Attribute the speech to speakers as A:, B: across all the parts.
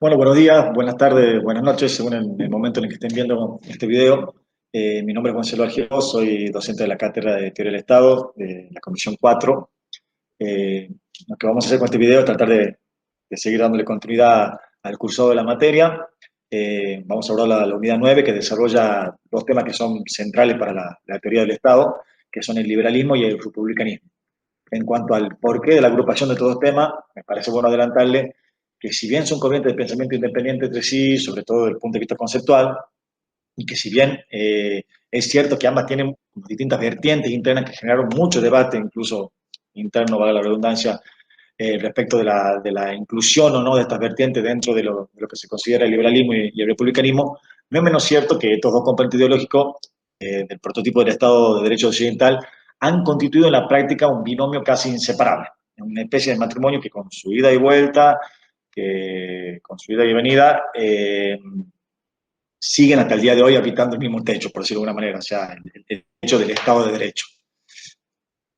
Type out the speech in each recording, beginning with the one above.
A: Bueno, buenos días, buenas tardes, buenas noches, según el momento en el que estén viendo este video. Mi nombre es Gonzalo Argiro, soy docente de la Cátedra de Teoría del Estado, de la Comisión 4. Lo que vamos a hacer con este video es tratar de seguir dándole continuidad al cursado de la materia. Vamos a abordar la unidad 9, que desarrolla dos temas que son centrales para la teoría del Estado, que son el liberalismo y el republicanismo. En cuanto al porqué de la agrupación de estos dos temas, me parece bueno adelantarle que si bien son corrientes de pensamiento independientes entre sí, sobre todo desde el punto de vista conceptual, y que si bien es cierto que ambas tienen distintas vertientes internas que generaron mucho debate, incluso interno, vale la redundancia, respecto de la inclusión o no de estas vertientes dentro de lo que se considera el liberalismo y el republicanismo, no es menos cierto que estos dos componentes ideológicos del prototipo del Estado de Derecho Occidental han constituido en la práctica un binomio casi inseparable, una especie de matrimonio que con su ida y vuelta, que con su ida y venida, siguen hasta el día de hoy habitando el mismo techo, por decirlo de alguna manera, o sea, el techo del Estado de Derecho.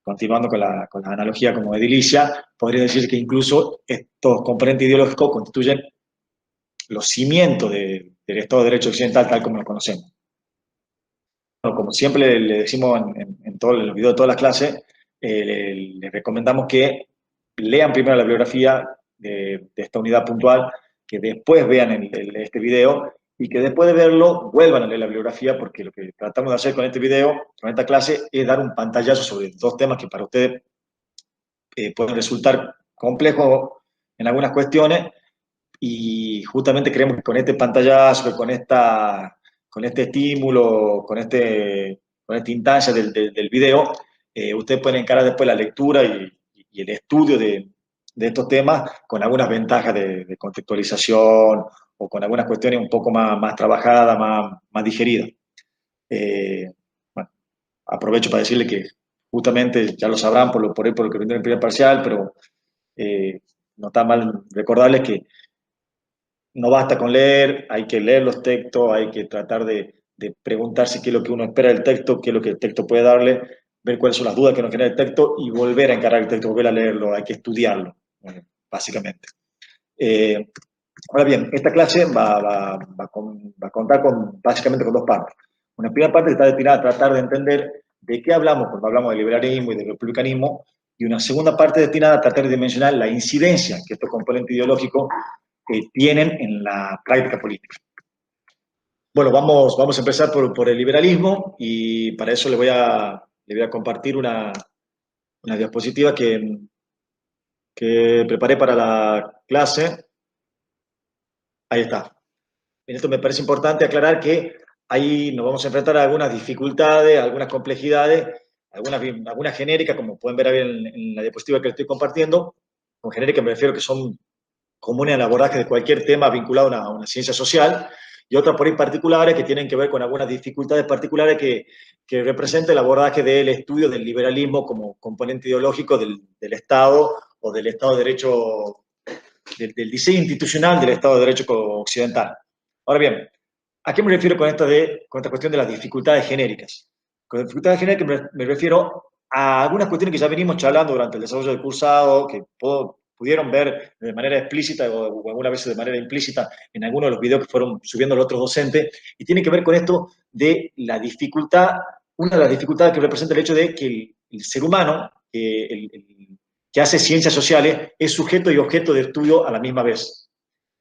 A: Continuando con la analogía como edilicia, podría decir que incluso estos componentes ideológicos constituyen los cimientos del Estado de Derecho occidental tal como lo conocemos. Bueno, como siempre le decimos en todos los videos de todas las clases, le recomendamos que lean primero la bibliografía de esta unidad puntual, que después vean este video y que después de verlo vuelvan a leer la bibliografía, porque lo que tratamos de hacer con este video, con esta clase, es dar un pantallazo sobre dos temas que para ustedes pueden resultar complejos en algunas cuestiones, y justamente creemos que con este pantallazo, con este estímulo, con esta instancia del video, ustedes pueden encarar después la lectura y el estudio de estos temas con algunas ventajas de contextualización o con algunas cuestiones un poco más trabajadas, más digeridas. Bueno, aprovecho para decirle que justamente ya lo sabrán por lo que viene en el primer parcial, pero eh, no está mal recordarles que no basta con leer, hay que leer los textos, hay que tratar de preguntarse qué es lo que uno espera del texto, qué es lo que el texto puede darle, ver cuáles son las dudas que nos genera el texto y volver a encarar el texto, volver a leerlo, hay que estudiarlo, básicamente. Eh, Ahora bien, esta clase va a contar básicamente con dos partes. Una primera parte está destinada a tratar de entender de qué hablamos cuando hablamos de liberalismo y de republicanismo, y una segunda parte destinada a tratar de dimensionar la incidencia que estos componentes ideológicos tienen en la práctica política. Bueno, vamos a empezar por el liberalismo, y para eso le voy a compartir una diapositiva que preparé para la clase. Ahí está. En esto me parece importante aclarar que ahí nos vamos a enfrentar a algunas dificultades, algunas complejidades, algunas genéricas, como pueden ver ahí en la diapositiva que les estoy compartiendo. Con genéricas me refiero que son comunes al abordaje de cualquier tema vinculado a una ciencia social, y otras por ahí particulares que tienen que ver con algunas dificultades particulares que representa el abordaje del estudio del liberalismo como componente ideológico del Estado o del Estado de Derecho, del diseño institucional del Estado de Derecho occidental. Ahora bien, ¿a qué me refiero con esta cuestión de las dificultades genéricas? Con dificultades genéricas me refiero a algunas cuestiones que ya venimos charlando durante el desarrollo del cursado, que pudieron ver de manera explícita o algunas veces de manera implícita en algunos de los videos que fueron subiendo los otros docentes, y tiene que ver con esto de la dificultad, una de las dificultades que representa el hecho de que el ser humano, que hace ciencias sociales, es sujeto y objeto de estudio a la misma vez.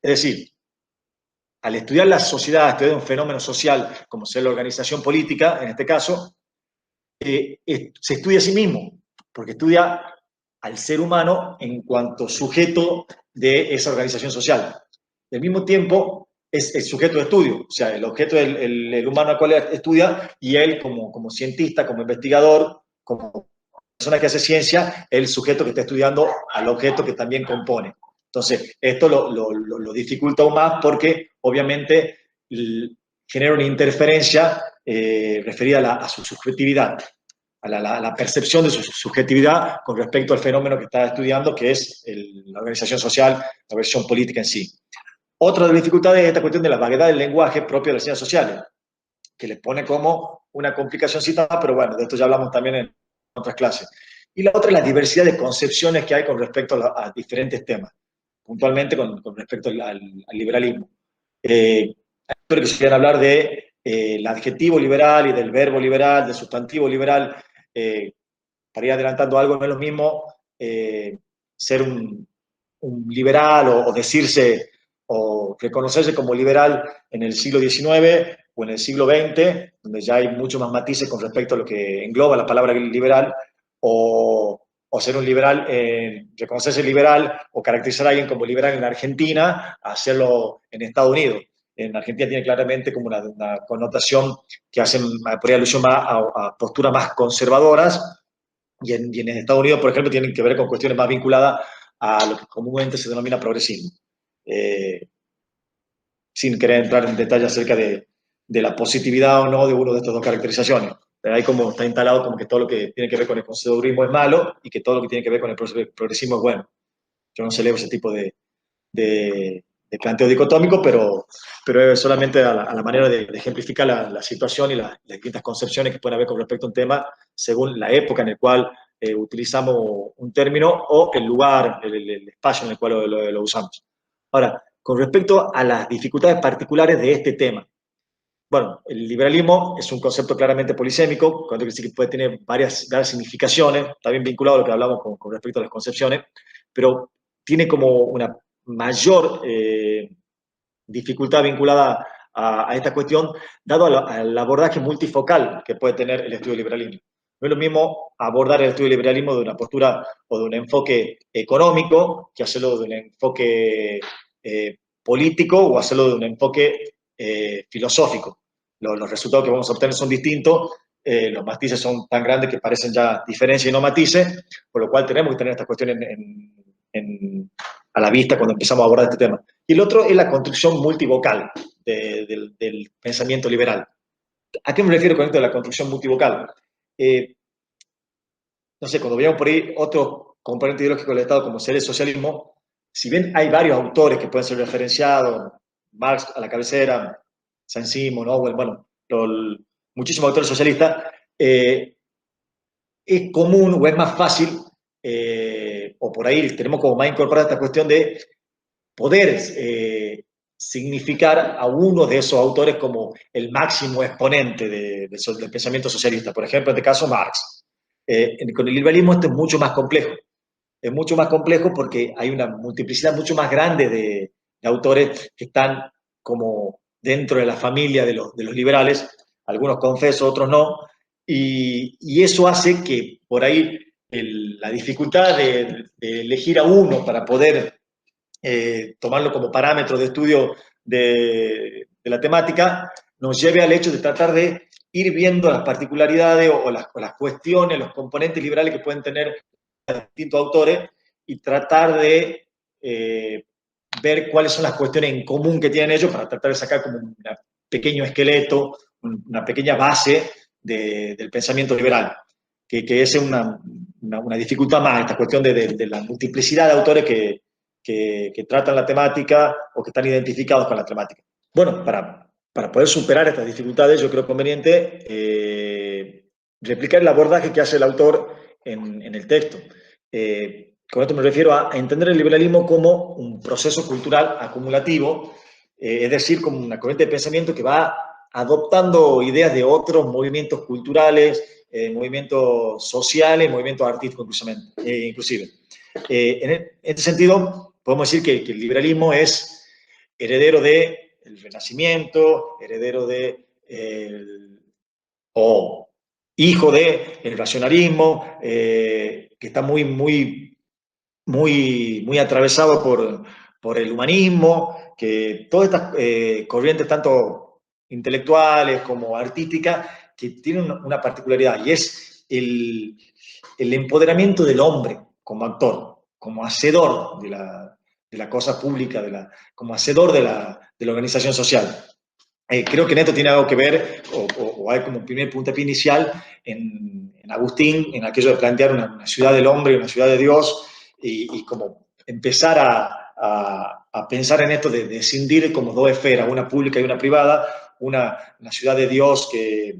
A: Es decir, al estudiar la sociedad, estudiar un fenómeno social como ser la organización política, en este caso, se estudia a sí mismo, porque estudia al ser humano en cuanto sujeto de esa organización social. Al mismo tiempo, es el sujeto de estudio, o sea, el objeto del el humano al cual estudia, y él como cientista, como investigador, como persona que hace ciencia, el sujeto que está estudiando al objeto que también compone. Entonces, esto lo dificulta aún más porque obviamente genera una interferencia referida a su subjetividad, a la percepción de su subjetividad con respecto al fenómeno que está estudiando, que es la organización social, la versión política en sí. Otra de las dificultades es esta cuestión de la vaguedad del lenguaje propio de las ciencias sociales, que le pone como una complicacióncita, pero bueno, de esto ya hablamos también en otras clases. Y la otra es la diversidad de concepciones que hay con respecto a diferentes temas. puntualmente con respecto al liberalismo. Espero que se quieran hablar de el adjetivo liberal y del verbo liberal, del sustantivo liberal. Para ir adelantando algo, no es lo mismo ser un liberal o decirse o reconocerse como liberal en el siglo XIX o en el siglo XX, donde ya hay muchos más matices con respecto a lo que engloba la palabra liberal, o ser un liberal, reconocerse liberal o caracterizar a alguien como liberal en Argentina, hacerlo en Estados Unidos. En Argentina tiene claramente como una connotación que hace por alusión más a posturas más conservadoras, y en Estados Unidos, por ejemplo, tienen que ver con cuestiones más vinculadas a lo que comúnmente se denomina progresismo. Eh, Sin querer entrar en detalle acerca de la positividad o no de uno de estas dos caracterizaciones. Pero ahí como está instalado como que todo lo que tiene que ver con el conservadurismo es malo y que todo lo que tiene que ver con el progresismo es bueno. Yo no celebro ese tipo de planteo dicotómico, pero es solamente a la manera de ejemplificar la situación y las distintas concepciones que pueden haber con respecto a un tema según la época en la cual utilizamos un término o el lugar, el espacio en el cual lo usamos. Ahora, con respecto a las dificultades particulares de este tema, bueno, el liberalismo es un concepto claramente polisémico, cuando quiere decir que puede tener varias significaciones, también vinculado a lo que hablamos con respecto a las concepciones, pero tiene como una mayor dificultad vinculada a esta cuestión, dado al abordaje multifocal que puede tener el estudio del liberalismo. No es lo mismo abordar el estudio del liberalismo de una postura o de un enfoque económico que hacerlo de un enfoque político o hacerlo de un enfoque filosófico. Los resultados que vamos a obtener son distintos, los matices son tan grandes que parecen ya diferencias y no matices, por lo cual tenemos que tener estas cuestiones a la vista cuando empezamos a abordar este tema. Y el otro es la construcción multivocal del pensamiento liberal. ¿A qué me refiero con esto de la construcción multivocal? No sé, cuando veamos por ahí otro componente ideológico del Estado como ser el socialismo, si bien hay varios autores que pueden ser referenciados, Marx a la cabecera, Saint-Simon, Orwell, bueno, muchísimos autores socialistas, es común o es más fácil, o por ahí tenemos como más incorporada esta cuestión de poder significar a uno de esos autores como el máximo exponente del pensamiento socialista. Por ejemplo, en este caso, Marx. Con el liberalismo esto es mucho más complejo. Es mucho más complejo porque hay una multiplicidad mucho más grande de autores que están como dentro de la familia de los liberales, algunos confeso, otros no, y eso hace que por ahí la dificultad de elegir a uno para poder tomarlo como parámetro de estudio de la temática, nos lleve al hecho de tratar de ir viendo las particularidades o las cuestiones, los componentes liberales que pueden tener distintos autores y tratar de ver cuáles son las cuestiones en común que tienen ellos para tratar de sacar como un pequeño esqueleto, una pequeña base del pensamiento liberal, que es una dificultad más, esta cuestión de la multiplicidad de autores que tratan la temática o que están identificados con la temática. Bueno, para poder superar estas dificultades, yo creo conveniente replicar el abordaje que hace el autor en el texto. Con esto me refiero a entender el liberalismo como un proceso cultural acumulativo, es decir, como una corriente de pensamiento que va adoptando ideas de otros movimientos culturales, movimientos sociales, movimientos artísticos inclusive. En este sentido, podemos decir que el liberalismo es heredero del Renacimiento, heredero o hijo del racionalismo, que está muy atravesado por el humanismo, que todas estas corrientes, tanto intelectuales como artísticas, que tienen una particularidad, y es el empoderamiento del hombre como actor, como hacedor de la cosa pública, como hacedor de la organización social. Creo que en esto tiene algo que ver, o hay como un primer puntapié inicial en Agustín, en aquello de plantear una ciudad del hombre, una ciudad de Dios, y como empezar a pensar en esto de escindir como dos esferas, una pública y una privada, una ciudad de Dios que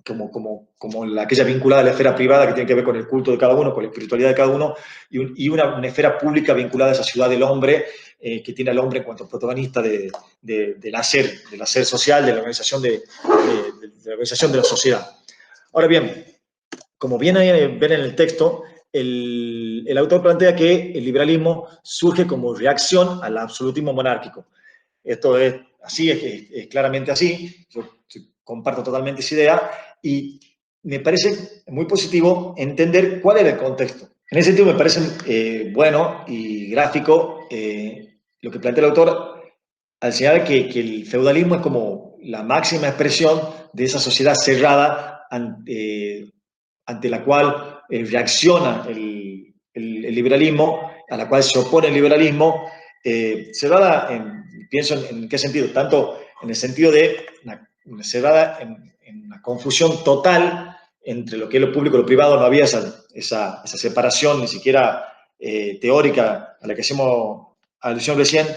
A: como aquella vinculada a la esfera privada que tiene que ver con el culto de cada uno, con la espiritualidad de cada uno, y una esfera pública vinculada a esa ciudad del hombre, que tiene al hombre en cuanto protagonista del hacer social, de la organización de la organización de la sociedad. Ahora bien, como bien ven en el texto, el autor plantea que el liberalismo surge como reacción al absolutismo monárquico. Esto es así, es claramente así. Yo comparto totalmente esa idea y me parece muy positivo entender cuál era el contexto. En ese sentido me parece bueno y gráfico lo que plantea el autor al señalar que el feudalismo es como la máxima expresión de esa sociedad cerrada ante la cual reacciona el liberalismo, a la cual se opone el liberalismo, cerrada, pienso en qué sentido, tanto en el sentido de cerrada en una confusión total entre lo que es lo público y lo privado, no había esa separación ni siquiera teórica a la que hacemos alusión recién,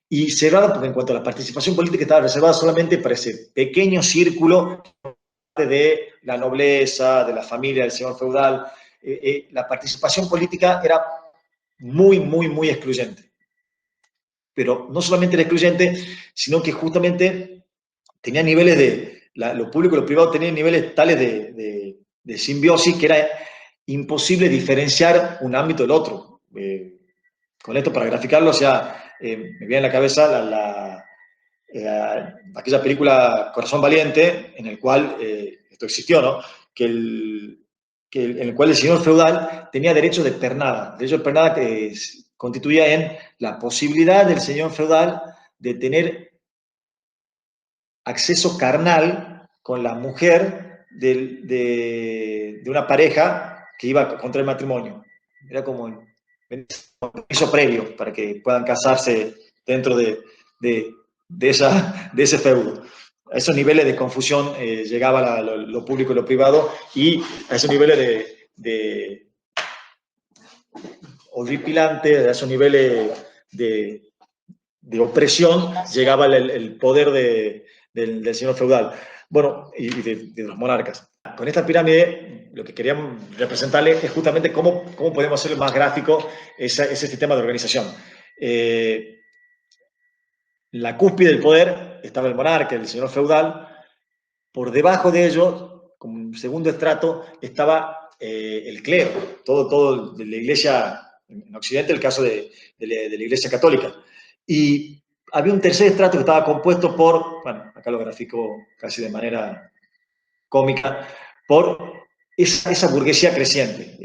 A: y cerrada porque en cuanto a la participación política estaba reservada solamente para ese pequeño círculo de la nobleza, de la familia del señor feudal. La participación política era muy excluyente. Pero no solamente era excluyente, sino que justamente tenía niveles lo público y lo privado tenían niveles tales de simbiosis que era imposible diferenciar un ámbito del otro. Con esto, para graficarlo, o sea, me viene en la cabeza aquella película Corazón Valiente, en el cual, esto existió, ¿no? En el cual el señor feudal tenía derecho de pernada. Derecho de pernada que constituía en la posibilidad del señor feudal de tener acceso carnal con la mujer de una pareja que iba contra el matrimonio. Era como un permiso previo para que puedan casarse dentro de ese feudo. A esos niveles de confusión llegaba lo público y lo privado, y a esos niveles horripilantes, a esos niveles de opresión, llegaba el poder del señor feudal, bueno, y de los monarcas. Con esta pirámide, lo que queríamos representarles es justamente cómo podemos hacer más gráfico ese sistema de organización. La cúspide del poder estaba el monarca, el señor feudal. Por debajo de ellos, como un segundo estrato, estaba el clero, todo de la iglesia, en Occidente, el caso de la iglesia católica. Y había un tercer estrato que estaba compuesto por, bueno, acá lo grafico casi de manera cómica, por esa burguesía creciente.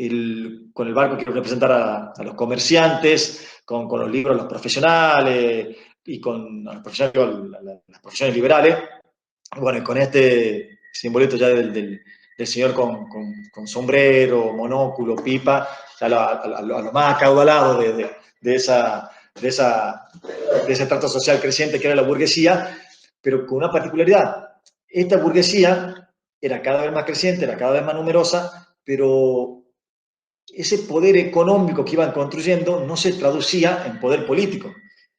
A: Con el barco quiero representar a los comerciantes, con los libros los profesionales, y con los profesionales, las profesiones liberales. Bueno, y con este simbolito ya del señor con sombrero, monóculo, pipa, a lo más acaudalado de ese estrato social creciente que era la burguesía, pero con una particularidad. Esta burguesía era cada vez más creciente, era cada vez más numerosa, pero ese poder económico que iban construyendo no se traducía en poder político.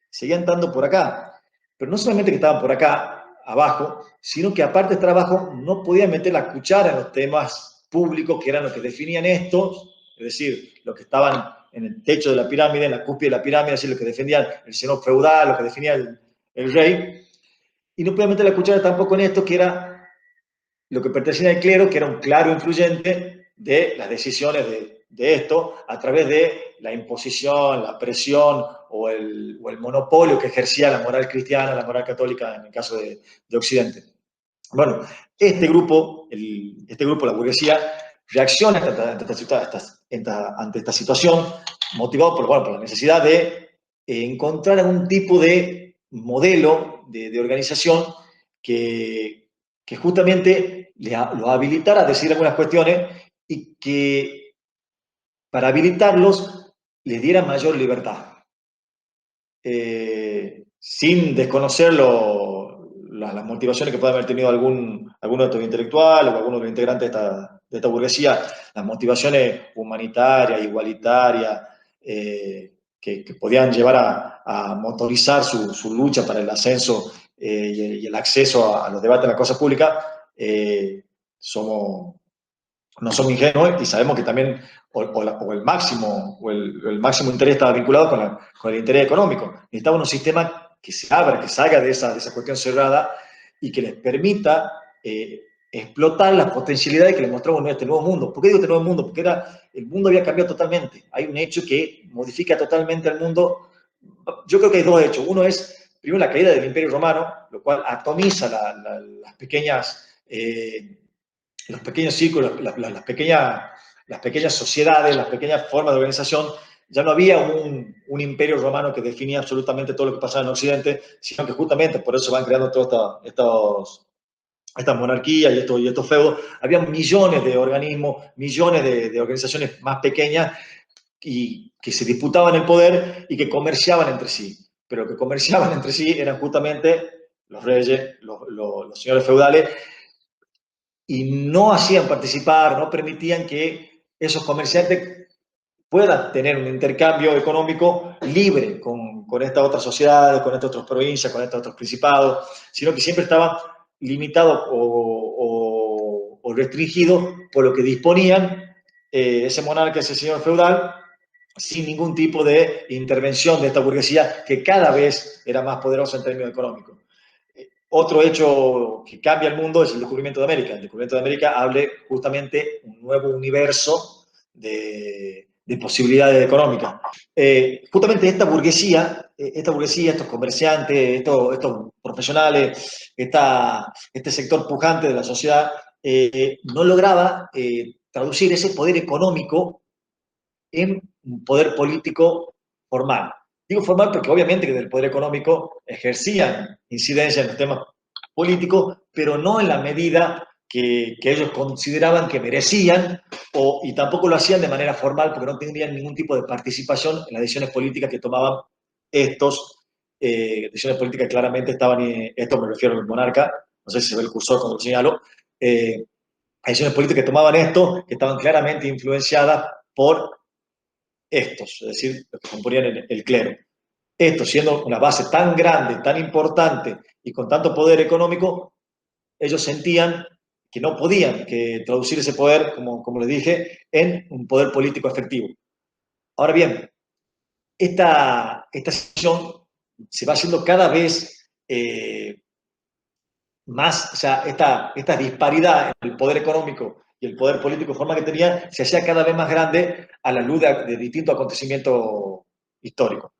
A: Seguían estando por acá, pero no solamente que estaban por acá, abajo, sino que aparte de estar abajo, no podían meter la cuchara en los temas públicos que eran los que definían estos, es decir, los que estaban en el techo de la pirámide, en la cúspide de la pirámide, es decir, lo que defendían el señor feudal, lo que definía el rey, y no podían meter la cuchara tampoco en esto, que era lo que pertenecía al clero, que era un claro influyente de las decisiones de esto, a través de la imposición, la presión o el monopolio que ejercía la moral cristiana, la moral católica en el caso de Occidente. Bueno, este grupo, la burguesía, reacciona ante esta situación, motivado por la necesidad de encontrar algún tipo de modelo de organización que justamente los habilitara a decir algunas cuestiones y que para habilitarlos les diera mayor libertad. Sin desconocer las motivaciones que puede haber tenido alguno de estos intelectuales o alguno de los integrantes de esta burguesía, las motivaciones humanitarias, igualitarias, que podían llevar a motorizar su lucha para el ascenso y el acceso a los debates de la cosa pública, no somos ingenuos y sabemos que también el máximo interés estaba vinculado con el interés económico. Necesitamos un sistema que se abra, que salga de esa cuestión cerrada y que les permita explotar las potencialidades que les mostramos en este nuevo mundo. ¿Por qué digo este nuevo mundo? Porque el mundo había cambiado totalmente. Hay un hecho que modifica totalmente el mundo. Yo creo que hay dos hechos. Uno es, primero, la caída del Imperio Romano, lo cual atomiza las pequeñas... los pequeños círculos, las pequeñas sociedades, las pequeñas formas de organización. Ya no había un imperio romano que definía absolutamente todo lo que pasaba en Occidente, sino que justamente por eso van creando todas estas monarquías y estos feudos. Había millones de organismos, millones de organizaciones más pequeñas y que se disputaban el poder y que comerciaban entre sí. Pero que comerciaban entre sí eran justamente los reyes, los señores feudales, y no hacían participar, no permitían que esos comerciantes puedan tener un intercambio económico libre con estas otras sociedades, con estas otras provincias, con estos otros principados, sino que siempre estaban limitados o restringidos por lo que disponían ese monarca, ese señor feudal, sin ningún tipo de intervención de esta burguesía que cada vez era más poderosa en términos económicos. Otro hecho que cambia el mundo es el descubrimiento de América. El descubrimiento de América abre justamente un nuevo universo de posibilidades económicas. Justamente esta burguesía, estos comerciantes, estos profesionales, este sector pujante de la sociedad, no lograba traducir ese poder económico en un poder político formal. Digo formal porque obviamente que del poder económico ejercían incidencia en los temas políticos, pero no en la medida que ellos consideraban que merecían, y tampoco lo hacían de manera formal porque no tenían ningún tipo de participación en las decisiones políticas que tomaban estos. Decisiones políticas claramente estaban, esto me refiero al monarca, no sé si se ve el cursor cuando lo señalo, decisiones políticas que tomaban esto, que estaban claramente influenciadas por estos, es decir, los que componían el clero. Esto, siendo una base tan grande, tan importante y con tanto poder económico, ellos sentían que no podían que traducir ese poder, como les dije, en un poder político efectivo. Ahora bien, esta situación se va haciendo cada vez más, o sea, esta disparidad en el poder económico y el poder político de forma que tenía, se hacía cada vez más grande a la luz de distintos acontecimientos históricos.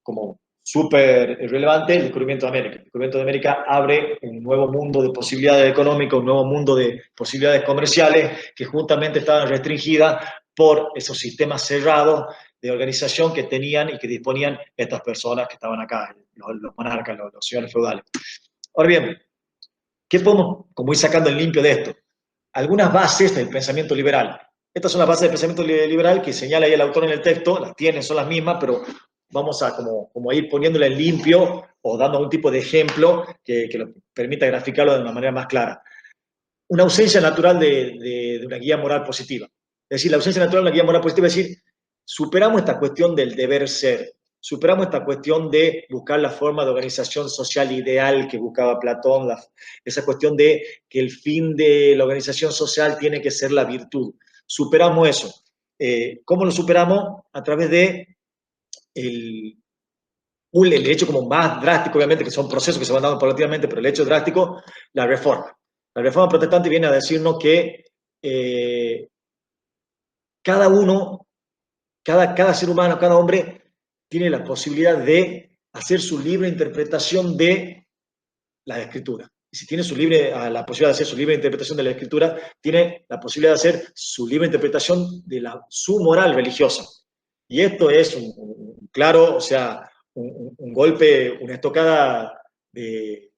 A: Como súper relevante el descubrimiento de América. El descubrimiento de América abre un nuevo mundo de posibilidades económicas, un nuevo mundo de posibilidades comerciales que justamente estaban restringidas por esos sistemas cerrados de organización que tenían y que disponían estas personas que estaban acá, los monarcas, los señores feudales. Ahora bien, ¿qué podemos como ir sacando en limpio de esto? Algunas bases del pensamiento liberal. Estas son las bases del pensamiento liberal que señala ahí el autor en el texto, las tienen, son las mismas, pero vamos a como ir poniéndola en limpio o dando algún tipo de ejemplo que lo permita graficarlo de una manera más clara. Una ausencia natural de una guía moral positiva. Es decir, la ausencia natural de una guía moral positiva es decir, superamos esta cuestión del deber ser, superamos esta cuestión de buscar la forma de organización social ideal que buscaba Platón, esa cuestión de que el fin de la organización social tiene que ser la virtud. Superamos eso. ¿Cómo lo superamos? A través de el hecho como más drástico, obviamente, que son procesos que se van dando paulatinamente, pero el hecho drástico, la reforma. La reforma protestante viene a decirnos que cada uno, cada ser humano, cada hombre tiene la posibilidad de hacer su libre interpretación de la escritura. Y si tiene la posibilidad de hacer su libre interpretación de la escritura, tiene la posibilidad de hacer su libre interpretación de su moral religiosa. Y esto es un claro, o sea, un golpe, una estocada de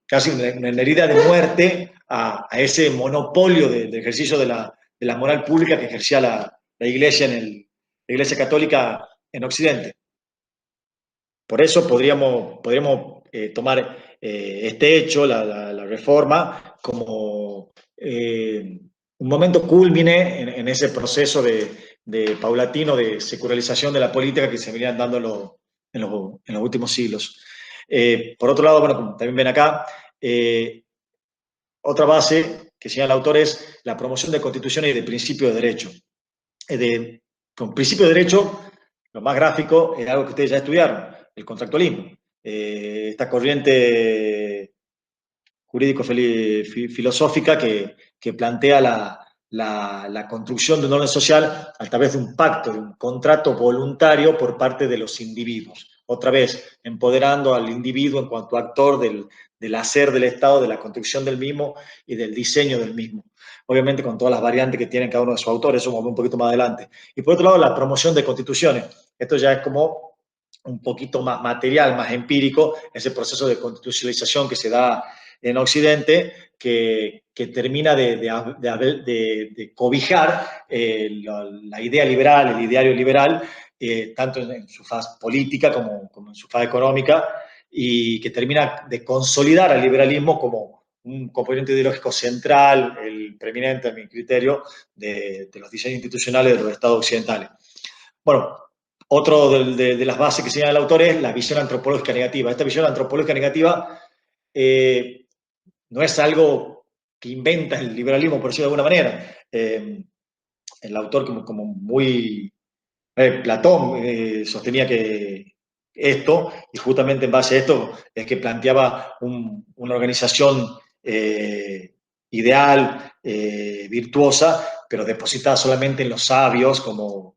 A: casi una herida de muerte a ese monopolio de ejercicio de la moral pública que ejercía la Iglesia la Iglesia Católica en Occidente. Por eso podríamos tomar este hecho, la reforma, como un momento cúlmine en ese proceso de paulatino de secularización de la política que se venían dando en los últimos siglos. Por otro lado, bueno, como también ven acá, Otra base que señala el autor es la promoción de constituciones y de principios de derecho. Con principio de derecho, lo más gráfico es algo que ustedes ya estudiaron, el contractualismo. Esta corriente jurídico-filosófica que plantea la construcción de un orden social a través de un pacto, de un contrato voluntario por parte de los individuos. Otra vez, empoderando al individuo en cuanto actor del hacer del Estado, de la construcción del mismo y del diseño del mismo. Obviamente con todas las variantes que tienen cada uno de sus autores, eso vamos a ver un poquito más adelante. Y por otro lado, la promoción de constituciones. Esto ya es como un poquito más material, más empírico, ese proceso de constitucionalización que se da en Occidente, que termina de cobijar la idea liberal, el ideario liberal, tanto en su fase política como en su fase económica, y que termina de consolidar al liberalismo como un componente ideológico central, el preeminente, a mi criterio, de los diseños institucionales de los estados occidentales. Bueno, otro de las bases que señala el autor es la visión antropológica negativa. Esta visión antropológica negativa no es algo que inventa el liberalismo, por decirlo de alguna manera. El autor, como muy... Platón sostenía que esto, y justamente en base a esto, es que planteaba una organización ideal, virtuosa, pero depositada solamente en los sabios como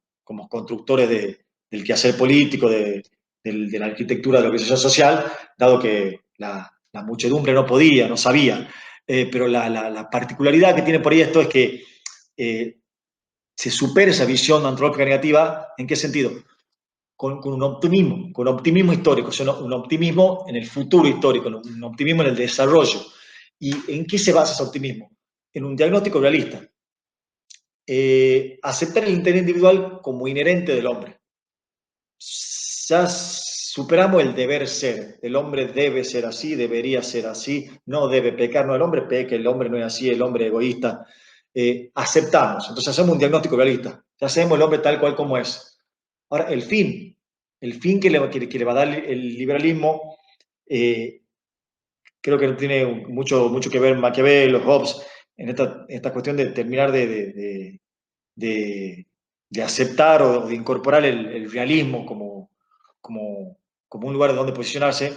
A: constructores del quehacer político, de la arquitectura de la organización social, dado que la muchedumbre no podía, no sabía. Pero la particularidad que tiene por ahí esto es que se supera esa visión antropológica negativa. ¿En qué sentido? Con un optimismo histórico, o sea, un optimismo en el futuro histórico, un optimismo en el desarrollo. ¿Y en qué se basa ese optimismo? En un diagnóstico realista. Aceptar el interés individual como inherente del hombre. Ya superamos el deber ser. El hombre debe ser así, debería ser así, no debe pecar, no, el hombre peca, el hombre no es así, el hombre es egoísta. Aceptamos, entonces hacemos un diagnóstico realista, ya hacemos el hombre tal cual como es. Ahora, el fin que le va a dar el liberalismo, creo que tiene mucho que ver Maquiavelo, Hobbes, en esta cuestión de terminar de, de aceptar o de incorporar el realismo como un lugar de donde posicionarse.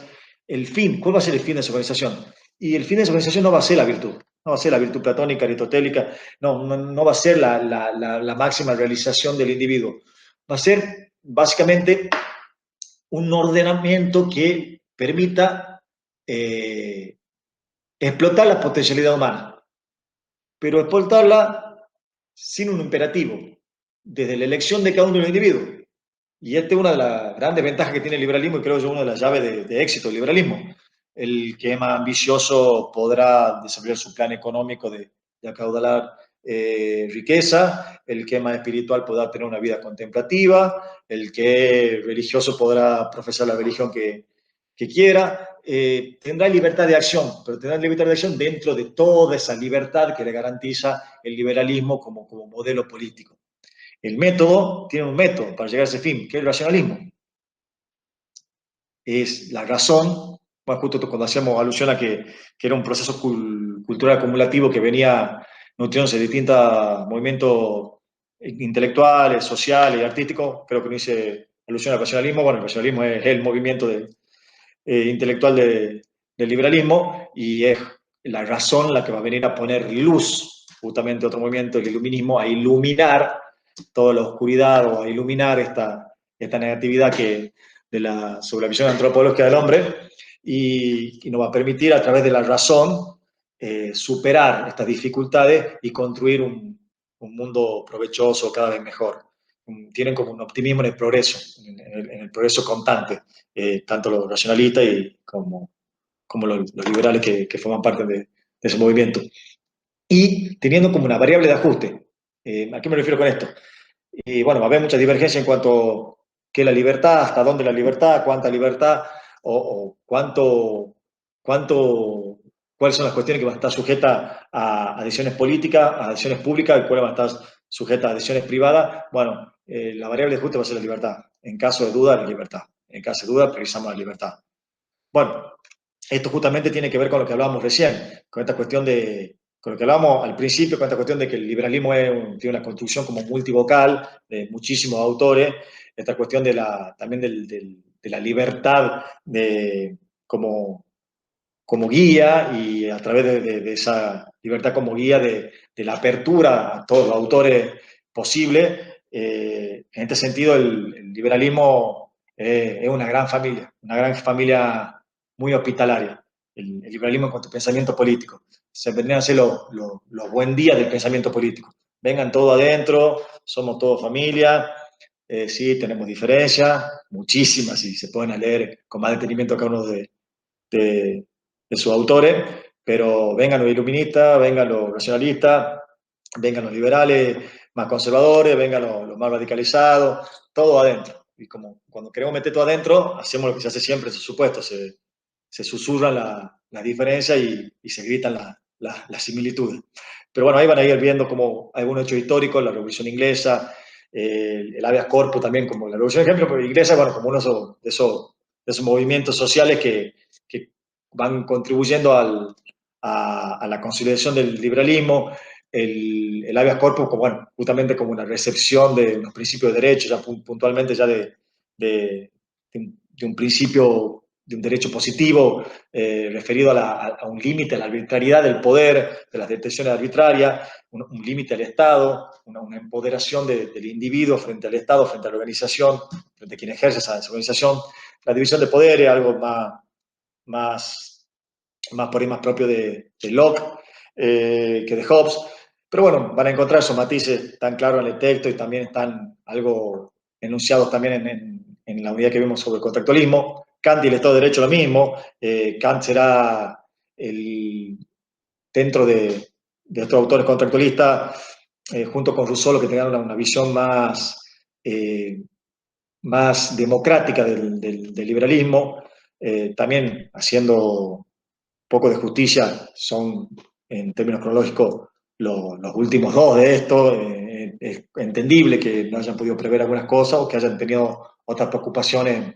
A: El fin, ¿cuál va a ser el fin de esa organización? Y el fin de esa organización no va a ser la virtud, no va a ser la virtud platónica, aristotélica, no va a ser la máxima realización del individuo. Va a ser básicamente un ordenamiento que permita explotar la potencialidad humana, pero explotarla sin un imperativo, desde la elección de cada uno de los individuos. Y esta es una de las grandes ventajas que tiene el liberalismo y creo yo una de las llaves de éxito del liberalismo. El que es más ambicioso podrá desarrollar su plan económico de acaudalar riqueza, el que es más espiritual podrá tener una vida contemplativa, el que es religioso podrá profesar la religión que quiera, tendrá libertad de acción, pero tendrá libertad de acción dentro de toda esa libertad que le garantiza el liberalismo como modelo político. El método tiene un método para llegar a ese fin, que es el racionalismo. Es la razón, bueno, justo cuando hacíamos alusión a que era un proceso cultural acumulativo que venía nutriéndose de distintos movimientos intelectuales, sociales y artísticos, creo que no hice alusión al racionalismo. Bueno, el racionalismo es el movimiento intelectual del liberalismo y es la razón la que va a venir a poner luz, justamente otro movimiento, el iluminismo, a iluminar toda la oscuridad o a iluminar esta negatividad sobre la visión antropológica del hombre y nos va a permitir a través de la razón superar estas dificultades y construir un mundo provechoso cada vez mejor. Tienen como un optimismo en el progreso, en el progreso constante, tanto los racionalistas como los liberales que forman parte de ese movimiento. Y teniendo como una variable de ajuste. ¿A qué me refiero con esto? Y bueno, va a haber mucha divergencia en cuanto a qué es la libertad, hasta dónde la libertad, cuánta libertad, o cuáles son las cuestiones que van a estar sujetas a decisiones políticas, a decisiones públicas, y cuáles van a estar sujetas a decisiones privadas. Bueno, la variable de ajuste va a ser la libertad. En caso de duda, la libertad. En caso de duda, precisamos la libertad. Bueno, esto justamente tiene que ver con lo que hablábamos recién, con esta cuestión con lo que hablábamos al principio, con esta cuestión de que el liberalismo tiene una construcción como multivocal, de muchísimos autores, esta cuestión también de la libertad como, como guía y a través de esa libertad como guía de la apertura a todos los autores posibles. En este sentido, el liberalismo es una gran familia muy hospitalaria, el liberalismo en cuanto a pensamiento político. Se vendrían a ser los buen días del pensamiento político. Vengan todos adentro, somos todos familia, sí, tenemos diferencias, muchísimas, y se pueden leer con más detenimiento cada uno de, de sus autores, pero vengan los iluministas, vengan los nacionalistas, vengan los liberales más conservadores, vengan los más radicalizados, todo adentro. Y como cuando queremos meter todo adentro, hacemos lo que se hace siempre, por supuesto, se susurran las diferencias y se gritan las similitudes. Pero bueno, ahí van a ir viendo como algunos hechos históricos, la Revolución Inglesa, el habeas corpus también, como la Revolución Inglesa, bueno, como uno de esos movimientos sociales que van contribuyendo a la consolidación del liberalismo, el habeas corpus, como, bueno, justamente como una recepción de unos principios de derecho, ya puntualmente ya de un principio de un derecho positivo referido a un límite, a la arbitrariedad del poder, de las detenciones arbitrarias, un límite al Estado, una empoderación del individuo frente al Estado, frente a la organización, frente a quien ejerce esa organización. La división de poder es algo más, más por ahí más propio de Locke que de Hobbes. Pero bueno, van a encontrar esos matices tan claros en el texto y también están algo enunciados también en la unidad que vimos sobre el contractualismo. Kant y el Estado de Derecho lo mismo. Kant será dentro de estos autores contractualistas, junto con Rousseau, que tengan una visión más democrática del liberalismo, también haciendo poco de justicia, son en términos cronológicos los últimos dos de esto. Es entendible que no hayan podido prever algunas cosas o que hayan tenido otras preocupaciones,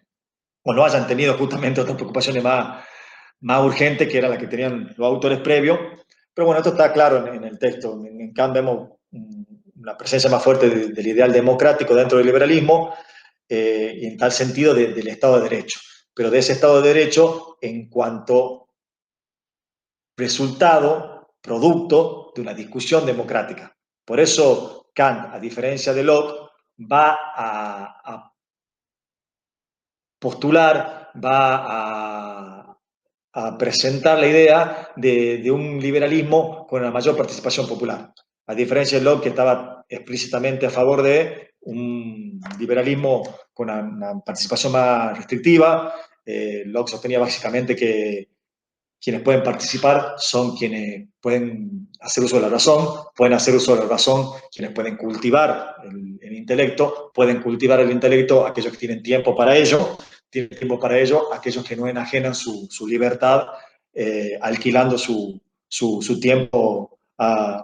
A: o no hayan tenido justamente otras preocupaciones más urgentes que eran las que tenían los autores previos. Pero bueno, esto está claro en el texto. En Kant vemos una presencia más fuerte del ideal democrático dentro del liberalismo, y en tal sentido del Estado de Derecho. Pero de ese Estado de Derecho en cuanto resultado, producto de una discusión democrática. Por eso Kant, a diferencia de Locke, va a postular, a presentar la idea de un liberalismo con una mayor participación popular. A diferencia de Locke, que estaba explícitamente a favor de un liberalismo con una participación más restrictiva. Locke sostenía básicamente que quienes pueden participar son quienes pueden hacer uso de la razón, pueden hacer uso de la razón quienes pueden cultivar el intelecto, pueden cultivar el intelecto aquellos que tienen tiempo para ello, tienen tiempo para ello aquellos que no enajenan su libertad, alquilando su tiempo a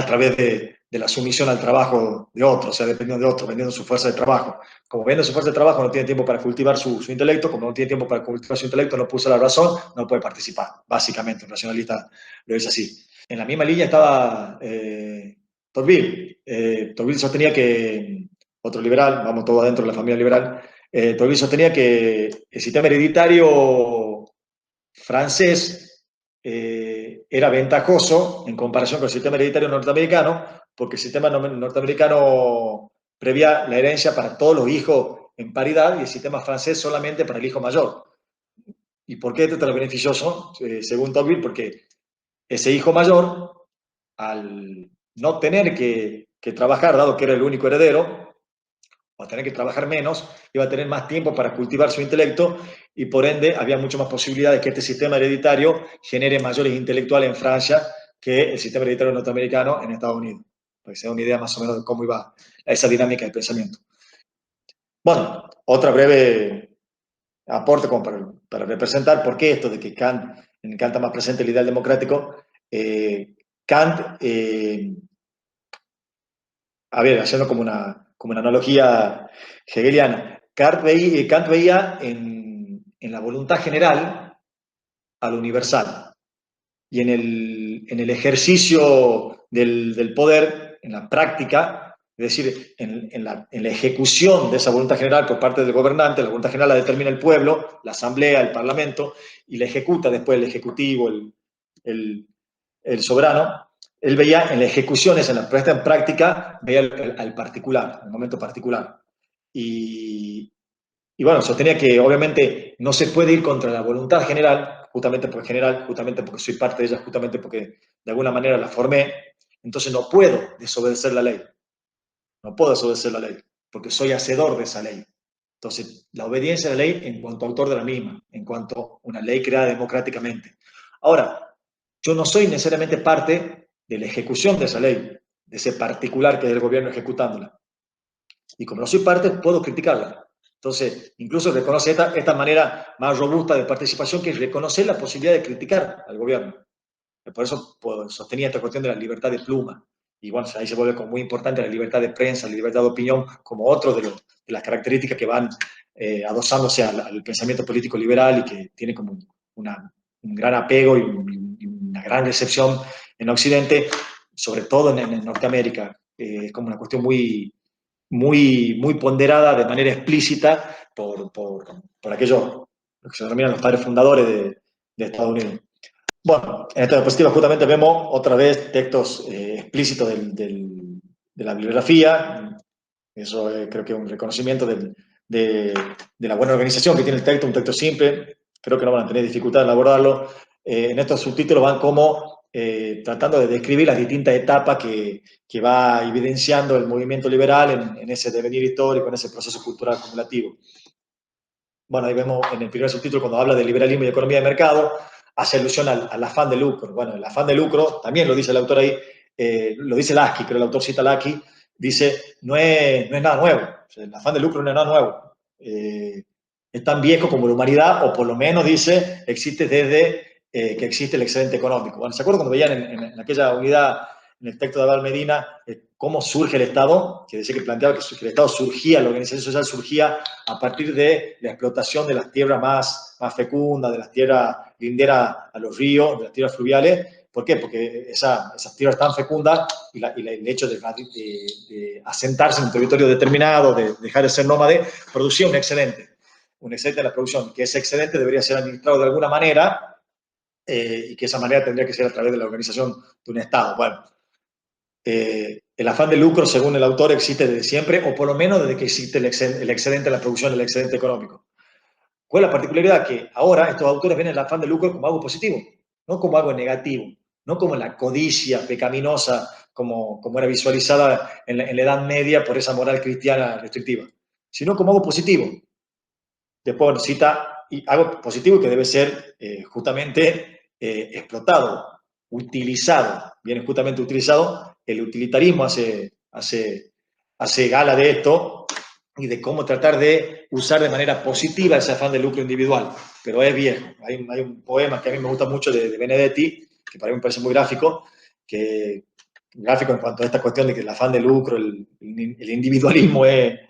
A: través de la sumisión al trabajo de otros, o sea, dependiendo de otros, vendiendo su fuerza de trabajo. Como vende su fuerza de trabajo, no tiene tiempo para cultivar su intelecto, como no tiene tiempo para cultivar su intelecto, no puede usar la razón, no puede participar. Básicamente, un racionalista lo dice así. En la misma línea estaba Tocqueville. Tocqueville sostenía que, otro liberal, vamos todos adentro de la familia liberal, Tocqueville sostenía que el sistema hereditario francés era ventajoso en comparación con el sistema hereditario norteamericano, porque el sistema norteamericano prevía la herencia para todos los hijos en paridad y el sistema francés solamente para el hijo mayor. ¿Y por qué esto es lo beneficioso? Según Tocqueville, porque ese hijo mayor, al no tener que trabajar, dado que era el único heredero, o a tener que trabajar menos, iba a tener más tiempo para cultivar su intelecto y por ende había mucho más posibilidad de que este sistema hereditario genere mayores intelectuales en Francia que el sistema hereditario norteamericano en Estados Unidos. Para que se da una idea más o menos de cómo iba esa dinámica de pensamiento. Bueno, otra breve aporte como para representar por qué esto de que Kant, en Kant está más presente el ideal democrático. Kant, a ver, haciendo como una analogía hegeliana, Kant veía en la voluntad general a lo universal. Y en el ejercicio del poder, en la práctica, es decir, en la ejecución de esa voluntad general por parte del gobernante, la voluntad general la determina el pueblo, la asamblea, el parlamento, y la ejecuta después el ejecutivo, el, el soberano. Él veía en la ejecución, en la puesta en práctica, veía al particular, al momento particular. Y, y bueno, sostenía que obviamente no se puede ir contra la voluntad general, justamente porque soy parte de ella, justamente porque de alguna manera la formé, entonces no puedo desobedecer la ley, no puedo desobedecer la ley, porque soy hacedor de esa ley. Entonces, la obediencia a la ley en cuanto autor de la misma, en cuanto a una ley creada democráticamente. Ahora, yo no soy necesariamente parte de la ejecución de esa ley, de ese particular que es el gobierno ejecutándola. Y como no soy parte, puedo criticarla. Entonces, incluso reconoce esta manera más robusta de participación, que es reconocer la posibilidad de criticar al gobierno. Por eso pues, sostenía esta cuestión de la libertad de pluma. Y bueno, ahí se vuelve como muy importante la libertad de prensa, la libertad de opinión, como otro de las características que van adosándose al pensamiento político liberal y que tiene como un gran apego y una gran recepción en Occidente, sobre todo en Norteamérica. Es como una cuestión muy ponderada de manera explícita por aquellos que se denominan los padres fundadores de Estados Unidos. Bueno, en esta diapositiva justamente vemos otra vez textos explícitos de la bibliografía. Eso creo que es un reconocimiento de la buena organización que tiene el texto, un texto simple. Creo que no van a tener dificultad en abordarlo. En estos subtítulos van como tratando de describir las distintas etapas que va evidenciando el movimiento liberal en ese devenir histórico, en ese proceso cultural acumulativo. Bueno, ahí vemos en el primer subtítulo cuando habla de liberalismo y economía de mercado, hace alusión al afán de lucro. Bueno, el afán de lucro, también lo dice el autor ahí, lo dice Lasky, creo que el autor cita Lasky, dice, no es nada nuevo. O sea, el afán de lucro no es nada nuevo. Es tan viejo como la humanidad, o por lo menos dice, existe desde que existe el excedente económico. Bueno, ¿se acuerdan cuando veían en aquella unidad, en el texto de Abel Medina, cómo surge el Estado? Que decía que planteaba que el Estado surgía, la organización social surgía a partir de la explotación de las tierras más fecundas, de las tierras linderas a los ríos, de las tierras fluviales. ¿Por qué? Porque esas tierras tan fecundas y el hecho de asentarse en un territorio determinado, de dejar de ser nómade, producía un excedente de la producción, que ese excedente debería ser administrado de alguna manera y que esa manera tendría que ser a través de la organización de un Estado. Bueno, el afán de lucro, según el autor, existe desde siempre, o por lo menos desde que existe el excedente de la producción, el excedente económico. ¿Cuál es la particularidad? Que ahora estos autores ven el afán de lucro como algo positivo, no como algo negativo, no como la codicia pecaminosa, como era visualizada en la Edad Media por esa moral cristiana restrictiva, sino como algo positivo. Después cita algo positivo que debe ser justamente explotado, utilizado, viene justamente utilizado. El utilitarismo hace gala de esto y de cómo tratar de usar de manera positiva ese afán de lucro individual, pero es viejo. Hay un poema que a mí me gusta mucho de Benedetti, que para mí me parece muy gráfico, gráfico en cuanto a esta cuestión de que el afán de lucro, el individualismo es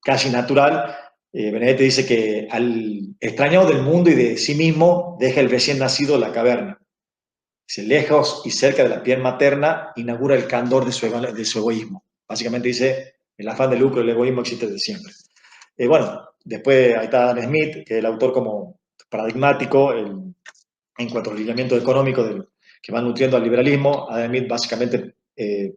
A: casi natural. Benedetti dice que al extrañado del mundo y de sí mismo deja el recién nacido la caverna. Dice, lejos y cerca de la piel materna inaugura el candor de su egoísmo. Básicamente dice, el afán de lucro y el egoísmo existe desde siempre. Bueno, después ahí está Adam Smith, que es el autor como paradigmático en cuanto al lineamiento económico que va nutriendo al liberalismo. Adam Smith básicamente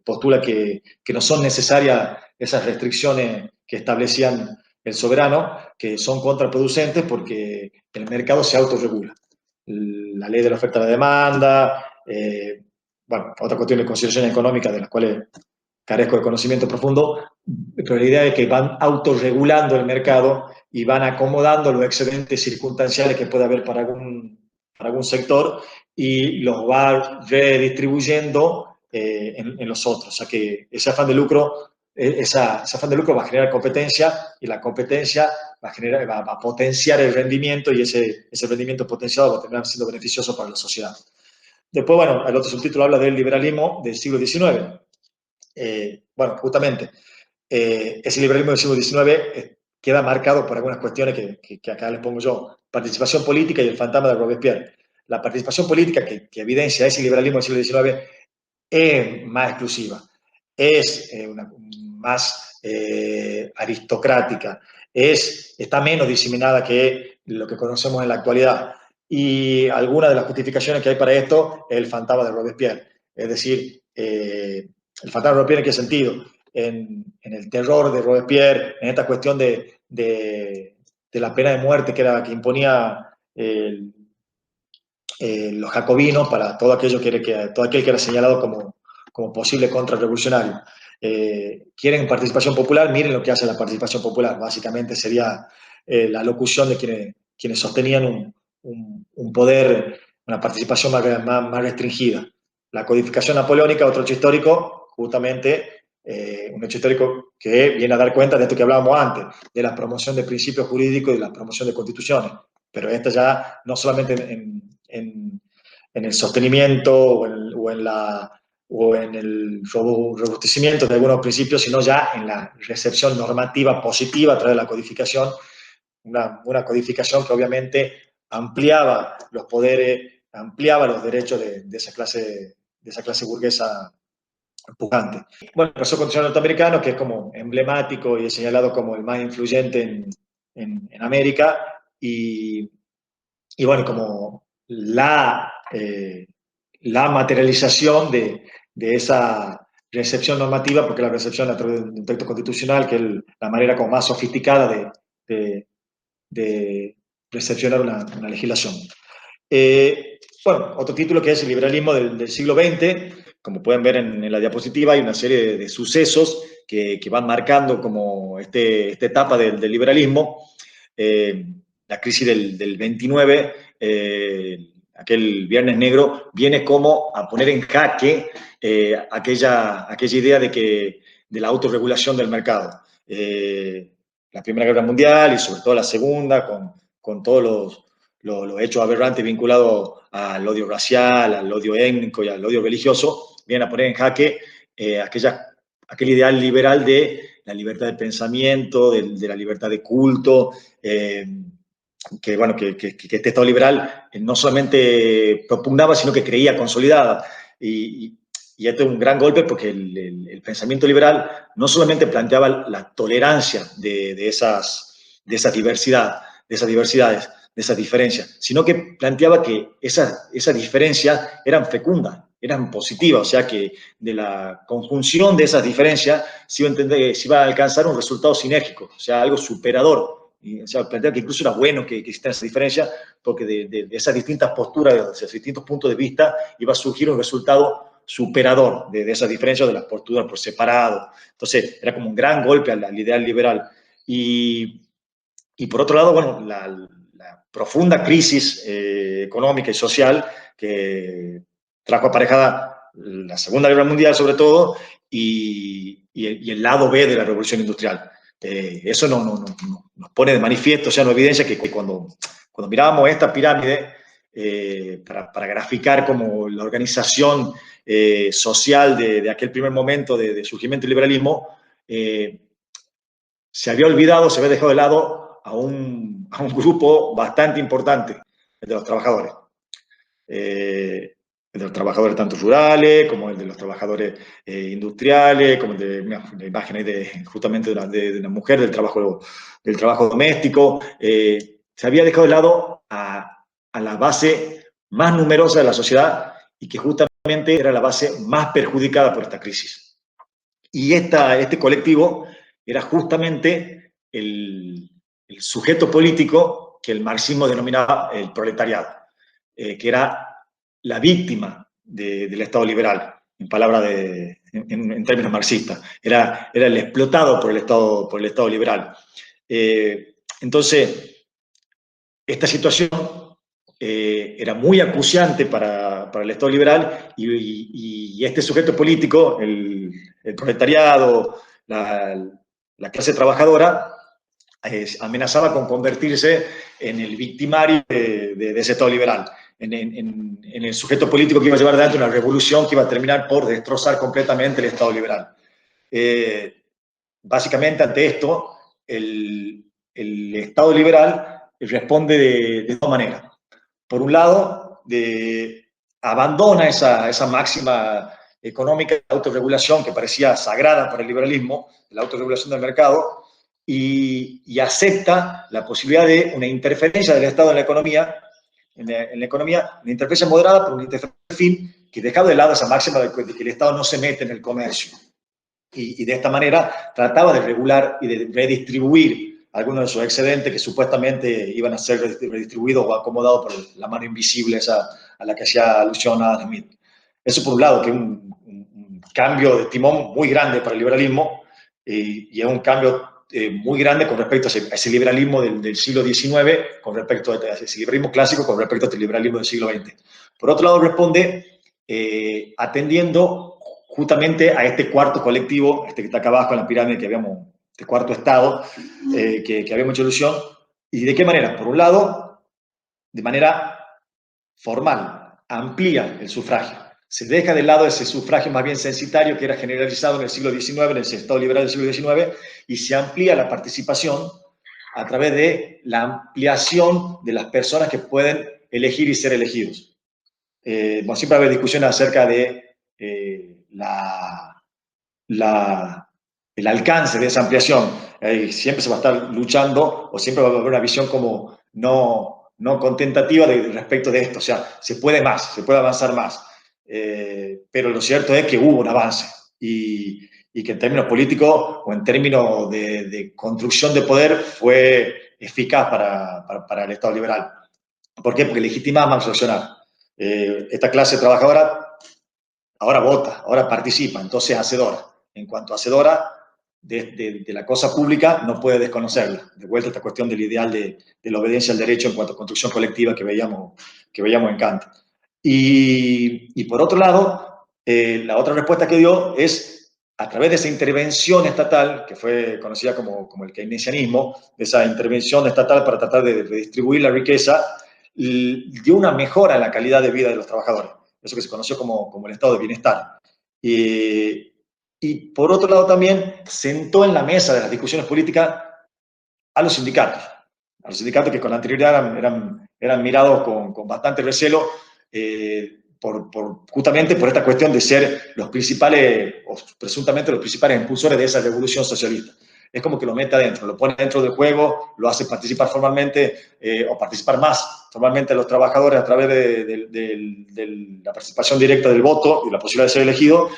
A: postula que no son necesarias esas restricciones que establecían el soberano, que son contraproducentes porque el mercado se autorregula. La ley de la oferta y la demanda, bueno, otra cuestión de consideraciones económicas de las cuales carezco de conocimiento profundo, pero la idea es que van autorregulando el mercado y van acomodando los excedentes circunstanciales que puede haber para algún sector y los va redistribuyendo en los otros. O sea que ese afán de lucro ese afán de lucro va a generar competencia y la competencia va a potenciar el rendimiento y ese rendimiento potenciado va a terminar siendo beneficioso para la sociedad. Después, bueno, el otro subtítulo habla del liberalismo del siglo XIX. Bueno, justamente, ese liberalismo del siglo XIX queda marcado por algunas cuestiones que acá les pongo yo. participación política y el fantasma de Robespierre. La participación política que evidencia ese liberalismo del siglo XIX es más exclusiva, es más aristocrática, está menos diseminada que lo que conocemos en la actualidad. Y alguna de las justificaciones que hay para esto es el fantasma de Robespierre. Es decir, el fantasma de Robespierre, ¿en qué sentido? En el terror de Robespierre, en esta cuestión de la pena de muerte que imponía los jacobinos para todo, todo aquel que era señalado como posible contrarrevolucionario. Quieren participación popular, miren lo que hace la participación popular. Básicamente sería la locución de quienes sostenían un poder, una participación más restringida. La codificación napoleónica, otro hecho histórico, justamente un hecho histórico que viene a dar cuenta de esto que hablábamos antes, de la promoción de principios jurídicos y de la promoción de constituciones. Pero esta ya no solamente en el sostenimiento o en el robustecimiento de algunos principios, sino ya en la recepción normativa positiva a través de la codificación, una codificación que obviamente ampliaba los poderes, ampliaba los derechos de esa clase burguesa pujante. Bueno, el proceso constitucional norteamericano, que es como emblemático y es señalado como el más influyente en América, y bueno, como la materialización de esa recepción normativa, porque la recepción a través de un texto constitucional, que es la manera como más sofisticada de recepcionar una legislación. Bueno, otro título que es el liberalismo del siglo XX. Como pueden ver en la diapositiva, hay una serie de sucesos que van marcando como esta etapa del liberalismo. La crisis del 29, aquel Viernes Negro, viene como a poner en jaque aquella idea de la autorregulación del mercado. La Primera Guerra Mundial y sobre todo la Segunda, con todos los hechos aberrantes vinculados al odio racial, al odio étnico y al odio religioso, vienen a poner en jaque aquel ideal liberal de la libertad de pensamiento, de la libertad de culto, que este Estado liberal no solamente propugnaba, sino que creía consolidada. Y este es un gran golpe porque el pensamiento liberal no solamente planteaba la tolerancia de esas diversidades, de esas diferencias, sino que planteaba que esas diferencias eran fecundas, eran positivas, o sea que de la conjunción de esas diferencias se iba a alcanzar un resultado sinérgico, o sea, algo superador. O sea, plantear que incluso era bueno que existiera esa diferencia, porque de esas distintas posturas, de esos distintos puntos de vista, iba a surgir un resultado superador de esas diferencias de las posturas por separado. Entonces, era como un gran golpe al ideal liberal. Y por otro lado, bueno, la profunda crisis económica y social que trajo aparejada la Segunda Guerra Mundial, sobre todo, y el lado B de la Revolución Industrial. Eso nos pone de manifiesto, o sea, nos evidencia que cuando mirábamos esta pirámide, para graficar como la organización social de aquel primer momento de surgimiento del liberalismo, se había dejado de lado a un grupo bastante importante, el de los trabajadores. El de los trabajadores tanto rurales, como el de los trabajadores industriales, como el de la imagen ahí justamente de una mujer, del trabajo doméstico. Se había dejado de lado a la base más numerosa de la sociedad y que justamente era la base más perjudicada por esta crisis. Y este colectivo era justamente el sujeto político que el marxismo denominaba el proletariado, que era la víctima del Estado liberal, en términos marxistas. Era el explotado por el Estado liberal. Entonces, esta situación era muy acuciante para el Estado liberal y este sujeto político, el proletariado, la clase trabajadora, amenazaba con convertirse en el victimario de ese Estado liberal, en el sujeto político que iba a llevar adelante una revolución que iba a terminar por destrozar completamente el Estado liberal. Básicamente, ante esto, el Estado liberal responde de dos maneras. Por un lado, abandona esa máxima económica de autorregulación que parecía sagrada para el liberalismo, la autorregulación del mercado, y acepta la posibilidad de una interferencia del Estado en la economía, una interferencia moderada, pero una interferencia fin, que dejaba de lado esa máxima de que el Estado no se mete en el comercio. Y de esta manera trataba de regular y de redistribuir algunos de sus excedentes que supuestamente iban a ser redistribuidos o acomodados por la mano invisible esa a la que hacía alusión a Adam Smith. Eso por un lado, que es un cambio de timón muy grande para el liberalismo y es un cambio muy grande con respecto a ese liberalismo del siglo XIX, con respecto a ese liberalismo clásico, con respecto a este liberalismo del siglo XX. Por otro lado, responde atendiendo justamente a este cuarto colectivo, este que está acá abajo en la pirámide que habíamos, este cuarto estado, que habíamos hecho ilusión. ¿Y de qué manera? Por un lado, de manera formal, amplía el sufragio. Se deja de lado ese sufragio más bien censitario que era generalizado en el siglo XIX, en el Estado liberal del siglo XIX, y se amplía la participación a través de la ampliación de las personas que pueden elegir y ser elegidos. Bueno, siempre va a haber discusiones acerca de el alcance de esa ampliación. Siempre se va a estar luchando o siempre va a haber una visión como no contentativa respecto de esto. O sea, se puede más, se puede avanzar más. Pero lo cierto es que hubo un avance y que en términos políticos o en términos de construcción de poder fue eficaz para el Estado liberal. ¿Por qué? Porque legitimaba más accionar. Esta clase trabajadora ahora vota, ahora participa, entonces es hacedora. En cuanto a hacedora de la cosa pública, no puede desconocerla. De vuelta a esta cuestión del ideal de la obediencia al derecho en cuanto a construcción colectiva que veíamos en Kant. Y por otro lado, la otra respuesta que dio es a través de esa intervención estatal, que fue conocida como el keynesianismo, esa intervención estatal para tratar de redistribuir la riqueza, dio una mejora en la calidad de vida de los trabajadores. Eso que se conoció como el estado de bienestar. Y por otro lado también sentó en la mesa de las discusiones políticas a los sindicatos que con anterioridad eran mirados con bastante recelo justamente por esta cuestión de ser los principales, o presuntamente los principales impulsores de esa revolución socialista. Es como que lo mete adentro, lo pone dentro del juego, lo hace participar formalmente o participar más formalmente a los trabajadores a través de la participación directa del voto y la posibilidad de ser elegido,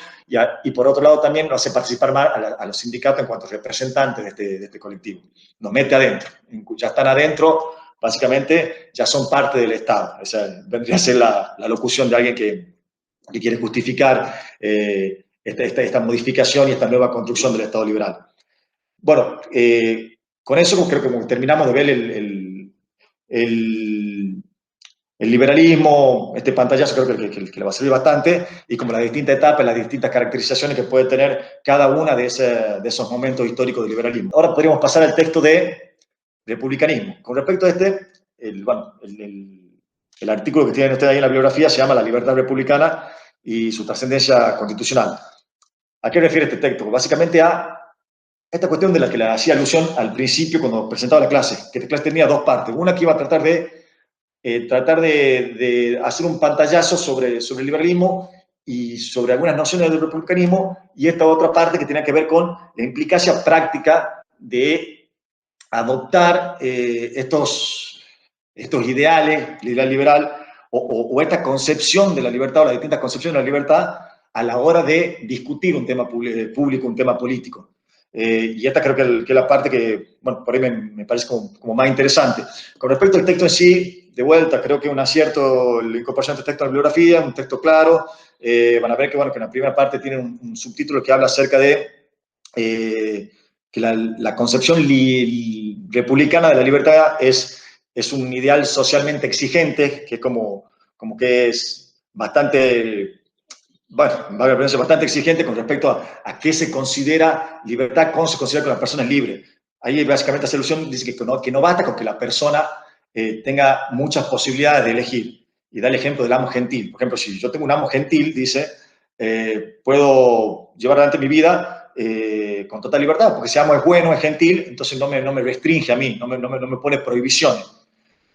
A: y por otro lado también lo hace participar más a los sindicatos en cuanto a representantes de este colectivo. Nos mete adentro, ya están adentro, básicamente ya son parte del Estado. O sea, vendría a ser la locución de alguien que quiere justificar esta modificación y esta nueva construcción del Estado liberal. Bueno, con eso creo que terminamos de ver el liberalismo, este pantallazo creo que le va a servir bastante, y como las distintas etapas, las distintas caracterizaciones que puede tener cada una de esos momentos históricos del liberalismo. Ahora podríamos pasar al texto de republicanismo. Con respecto a el artículo que tienen ustedes ahí en la bibliografía se llama La libertad republicana y su trascendencia constitucional. ¿A qué refiere este texto? Básicamente a esta cuestión de la que le hacía alusión al principio cuando presentaba la clase, que esta clase tenía dos partes. Una que iba a tratar de hacer un pantallazo sobre el liberalismo y sobre algunas nociones del republicanismo, y esta otra parte que tenía que ver con la implicancia práctica de adoptar estos ideales, el ideal liberal, o esta concepción de la libertad, o las distintas concepciones de la libertad, a la hora de discutir un tema público, un tema político. Y esta creo que es la parte que, bueno, por ahí me parece como más interesante. Con respecto al texto en sí, de vuelta, creo que es un acierto la incorporación de este texto a la bibliografía, un texto claro. Van a ver que, bueno, que en la primera parte tiene un subtítulo que habla acerca de que la concepción republicana de la libertad es un ideal socialmente exigente, que es como que es bastante, bueno, bastante exigente con respecto a qué se considera libertad, cómo se considera que la persona es libre. Ahí básicamente esa solución dice que no basta con que la persona tenga muchas posibilidades de elegir. Y da el ejemplo del amo gentil. Por ejemplo, si yo tengo un amo gentil, dice, puedo llevar adelante mi vida con total libertad, porque si amo es bueno, es gentil, entonces no me restringe a mí, no me pone prohibiciones.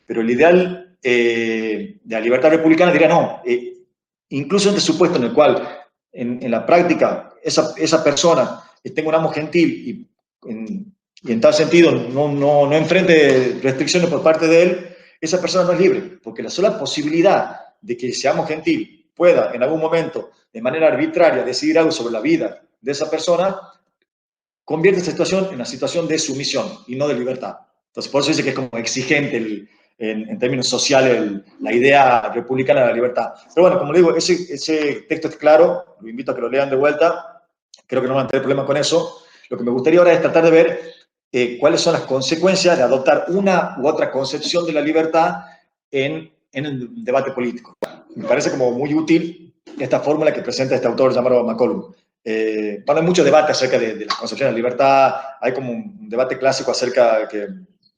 A: pero el ideal de la libertad republicana diría no. Incluso en este supuesto en el cual en la práctica esa persona tenga un amo gentil y en tal sentido no enfrente restricciones por parte de él, esa persona no es libre, porque la sola posibilidad de que ese amo gentil pueda en algún momento, de manera arbitraria, decidir algo sobre la vida de esa persona, convierte esa situación en una situación de sumisión y no de libertad. Entonces, por eso dice que es como exigente en términos sociales la idea republicana de la libertad. Pero bueno, como le digo, ese texto es claro, lo invito a que lo lean de vuelta, creo que no van a tener problema con eso. Lo que me gustaría ahora es tratar de ver cuáles son las consecuencias de adoptar una u otra concepción de la libertad en el debate político. Me parece como muy útil esta fórmula que presenta este autor llamado McCollum. Bueno, hay mucho debate acerca de las concepciones de libertad, hay como un debate clásico acerca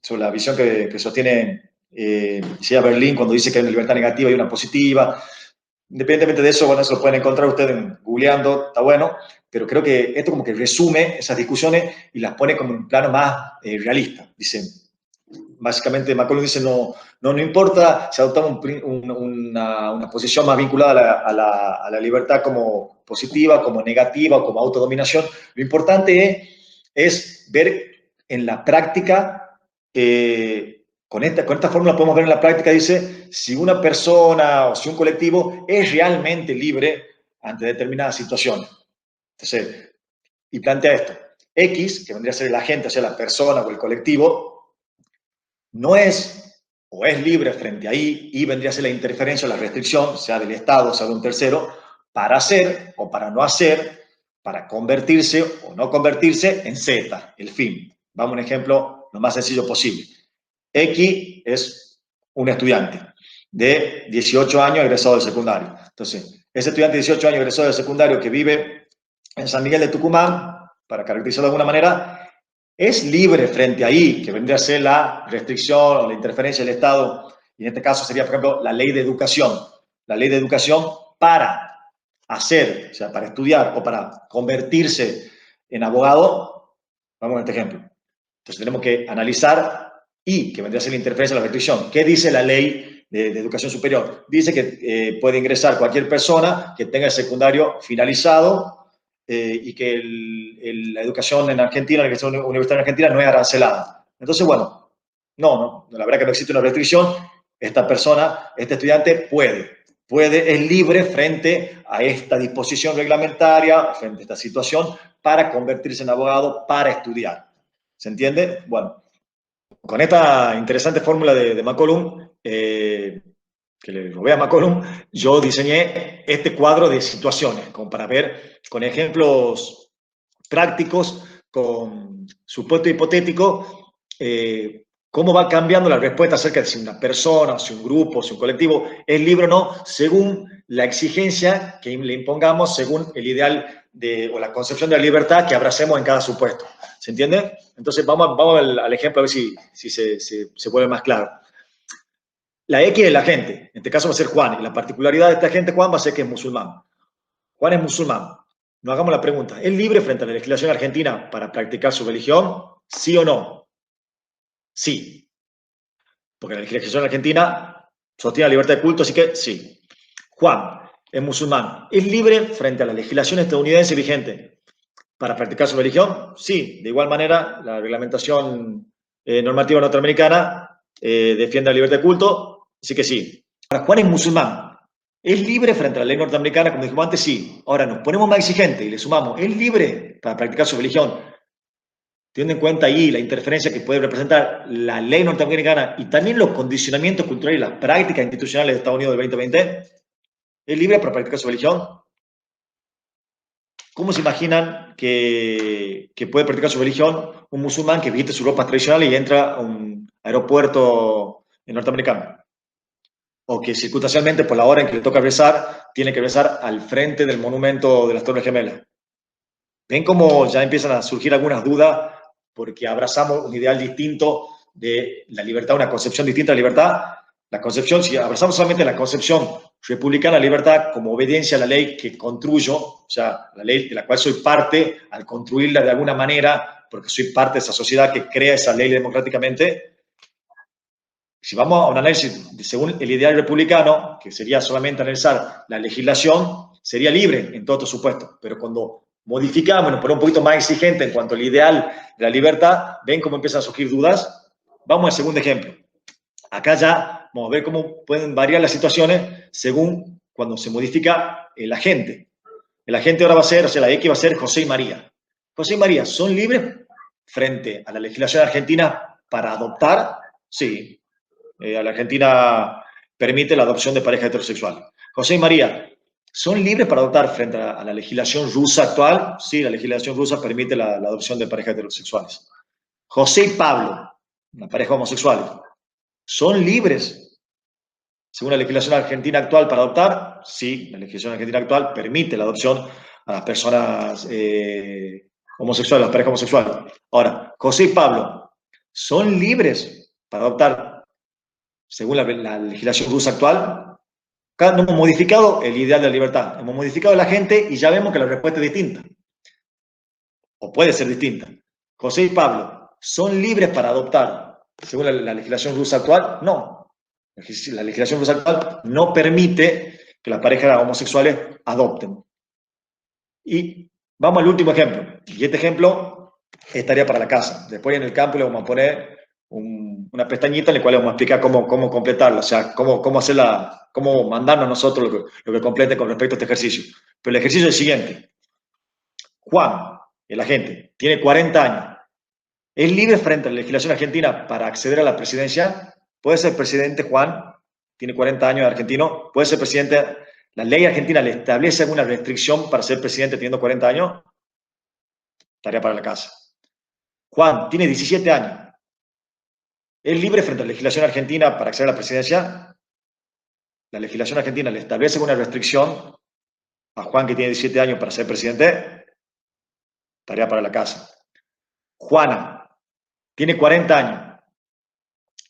A: sobre la visión que sostiene Cia Berlin cuando dice que hay una libertad negativa y una positiva. Independientemente de eso, bueno, eso lo pueden encontrar ustedes googleando, está bueno, pero creo que esto como que resume esas discusiones y las pone como en un plano más realista. Dice, básicamente McCollum dice, no importa si adoptamos una posición más vinculada a la libertad como positiva, como negativa o como autodominación, lo importante es ver en la práctica, con esta fórmula podemos ver en la práctica, dice, si una persona o si un colectivo es realmente libre ante determinadas situaciones. Entonces, y plantea esto, X, que vendría a ser el agente, o sea, la persona o el colectivo, no es o es libre frente a Y vendría a ser la interferencia o la restricción, sea del Estado, sea de un tercero, para hacer o para no hacer, para convertirse o no convertirse en Z, el fin. Vamos a un ejemplo lo más sencillo posible. X es un estudiante de 18 años egresado del secundario. Entonces, ese estudiante de 18 años egresado del secundario que vive en San Miguel de Tucumán, para caracterizarlo de alguna manera, es libre frente a ahí, que vendría a ser la restricción o la interferencia del Estado, y en este caso sería, por ejemplo, la ley de educación. La ley de educación para hacer, o sea, para estudiar o para convertirse en abogado, vamos a este ejemplo. Entonces tenemos que analizar y, que vendría a ser la interferencia o la restricción. ¿Qué dice la ley de educación superior? Dice que puede ingresar cualquier persona que tenga el secundario finalizado y que la educación en Argentina, la educación universitaria en Argentina no es arancelada. Entonces, bueno, la verdad que no existe una restricción. Esta persona, este estudiante es libre frente a esta disposición reglamentaria, frente a esta situación, para convertirse en abogado, para estudiar. ¿Se entiende? Bueno, con esta interesante fórmula de McCollum, que le robé a McCollum, yo diseñé este cuadro de situaciones, como para ver con ejemplos prácticos, con supuesto hipotético, cómo va cambiando la respuesta acerca de si una persona, si un grupo, si un colectivo es libre o no, según la exigencia que le impongamos, según el ideal o la concepción de la libertad que abracemos en cada supuesto. ¿Se entiende? Entonces vamos al ejemplo a ver si se vuelve más claro. La X es la gente, en este caso va a ser Juan, y la particularidad de esta gente, Juan, va a ser que es musulmán. Juan es musulmán. Nos hagamos la pregunta, ¿es libre frente a la legislación argentina para practicar su religión? ¿Sí o no? Sí, porque la legislación argentina sostiene la libertad de culto, así que sí. Juan es musulmán. ¿Es libre frente a la legislación estadounidense vigente para practicar su religión? Sí, de igual manera, la reglamentación normativa norteamericana defiende la libertad de culto, así que sí. Ahora, Juan es musulmán. ¿Es libre frente a la ley norteamericana, como dijimos antes? Sí. Ahora nos ponemos más exigentes y le sumamos, ¿es libre para practicar su religión? Teniendo en cuenta ahí la interferencia que puede representar la ley norteamericana y también los condicionamientos culturales y las prácticas institucionales de Estados Unidos del 2020, ¿es libre para practicar su religión? ¿Cómo se imaginan que puede practicar su religión un musulmán que viste sus ropas tradicionales y entra a un aeropuerto norteamericano? O que circunstancialmente, por la hora en que le toca rezar, tiene que rezar al frente del monumento de las Torres Gemelas. ¿Ven cómo ya empiezan a surgir algunas dudas porque abrazamos un ideal distinto de la libertad, una concepción distinta de la libertad? La concepción, si abrazamos solamente la concepción republicana de la libertad como obediencia a la ley que construyo, o sea, la ley de la cual soy parte al construirla de alguna manera, porque soy parte de esa sociedad que crea esa ley democráticamente, Si vamos a un análisis según el ideal republicano, que sería solamente analizar la legislación, sería libre en todos estos supuestos. Pero cuando modificamos, nos ponemos un poquito más exigente en cuanto al ideal de la libertad, ven cómo empiezan a surgir dudas. Vamos al segundo ejemplo. Acá ya vamos a ver cómo pueden variar las situaciones según cuando se modifica el agente. El agente ahora va a ser, o sea, la X va a ser José y María. José y María, ¿son libres frente a la legislación argentina para adoptar? Sí. A la Argentina permite la adopción de parejas heterosexuales. José y María, ¿son libres para adoptar frente a la legislación rusa actual? Sí, la legislación rusa permite la adopción de parejas heterosexuales. José y Pablo, una pareja homosexual, ¿son libres según la legislación argentina actual para adoptar? Sí, la legislación argentina actual permite la adopción a las personas homosexuales, las parejas homosexuales. Ahora, José y Pablo, ¿son libres para adoptar según la legislación rusa actual? Acá no hemos modificado el ideal de la libertad, hemos modificado la gente y ya vemos que la respuesta es distinta, o puede ser distinta. José y Pablo, ¿son libres para adoptar según la legislación rusa actual? No. La legislación rusa actual no permite que las parejas homosexuales adopten. Y vamos al último ejemplo. Y este ejemplo es tarea para la casa. Después en el campo le vamos a poner una pestañita en la cual le vamos a explicar cómo completarla, o sea, cómo mandarnos a nosotros lo que complete con respecto a este ejercicio. Pero el ejercicio es el siguiente. Juan, el agente, tiene 40 años. ¿Es libre frente a la legislación argentina para acceder a la presidencia? ¿Puede ser presidente Juan? Tiene 40 años, argentino. ¿Puede ser presidente? ¿La ley argentina le establece alguna restricción para ser presidente teniendo 40 años? Tarea para la casa. Juan, tiene 17 años. ¿Es libre frente a la legislación argentina para acceder a la presidencia? ¿La legislación argentina le establece alguna restricción a Juan, que tiene 17 años, para ser presidente? Tarea para la casa. Juana, tiene 40 años.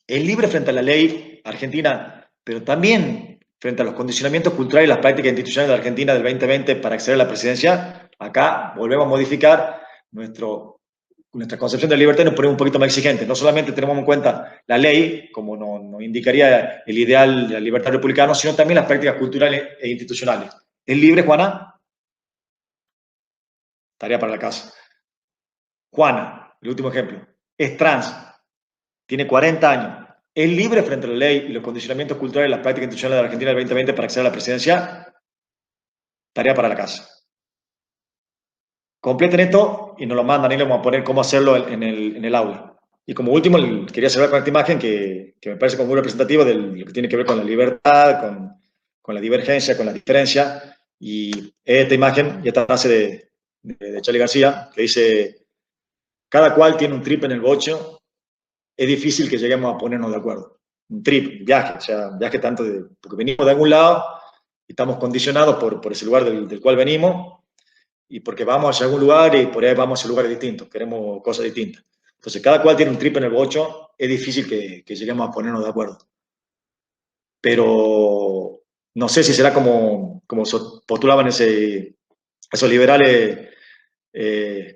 A: ¿Es libre frente a la ley argentina, pero también frente a los condicionamientos culturales y las prácticas institucionales de la Argentina del 2020 para acceder a la presidencia? Acá volvemos a modificar nuestra concepción de libertad y nos ponemos un poquito más exigentes. No solamente tenemos en cuenta la ley, como nos indicaría el ideal de la libertad republicana, sino también las prácticas culturales e institucionales. ¿Es libre, Juana? Tarea para la casa. Juana, el último ejemplo, es trans, tiene 40 años. ¿Es libre frente a la ley y los condicionamientos culturales y las prácticas institucionales de la Argentina del 2020 para acceder a la presidencia? Tarea para la casa. Completen esto y nos lo mandan y le vamos a poner cómo hacerlo en el aula. Y como último, quería cerrar con esta imagen que me parece como muy representativa de lo que tiene que ver con la libertad, con la divergencia, con la diferencia. Y esta imagen y esta frase de Charly García, que dice: cada cual tiene un trip en el bocho, es difícil que lleguemos a ponernos de acuerdo. Un trip, un viaje, o sea, un viaje tanto porque venimos de algún lado y estamos condicionados por ese lugar del cual venimos, y porque vamos hacia algún lugar y por ahí vamos a lugares distintos, queremos cosas distintas. Entonces, cada cual tiene un trip en el bocho, es difícil que lleguemos a ponernos de acuerdo. Pero no sé si será como postulaban esos liberales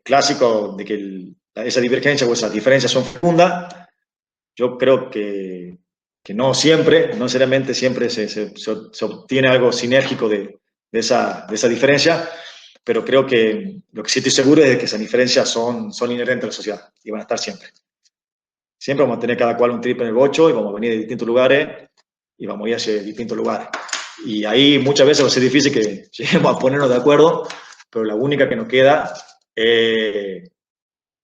A: clásicos, de que esa divergencia o esas diferencias son fundas. Yo creo que no siempre, no necesariamente siempre se obtiene algo sinérgico de esa diferencia, pero creo que lo que sí estoy seguro es de que esas diferencias son inherentes a la sociedad y van a estar siempre. Siempre vamos a tener cada cual un trip en el bocho y vamos a venir de distintos lugares y vamos a ir hacia distintos lugares. Y ahí muchas veces va a ser difícil que lleguemos a ponernos de acuerdo, pero la única que nos queda es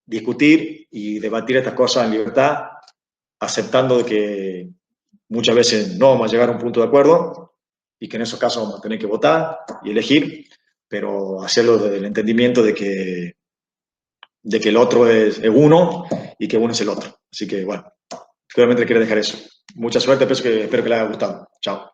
A: discutir y debatir estas cosas en libertad, aceptando que muchas veces no vamos a llegar a un punto de acuerdo y que en esos casos vamos a tener que votar y elegir, pero hacerlo desde el entendimiento de que el otro es uno y que uno es el otro. Así que, bueno, claramente le quiero dejar eso. Mucha suerte, espero que les haya gustado. Chao.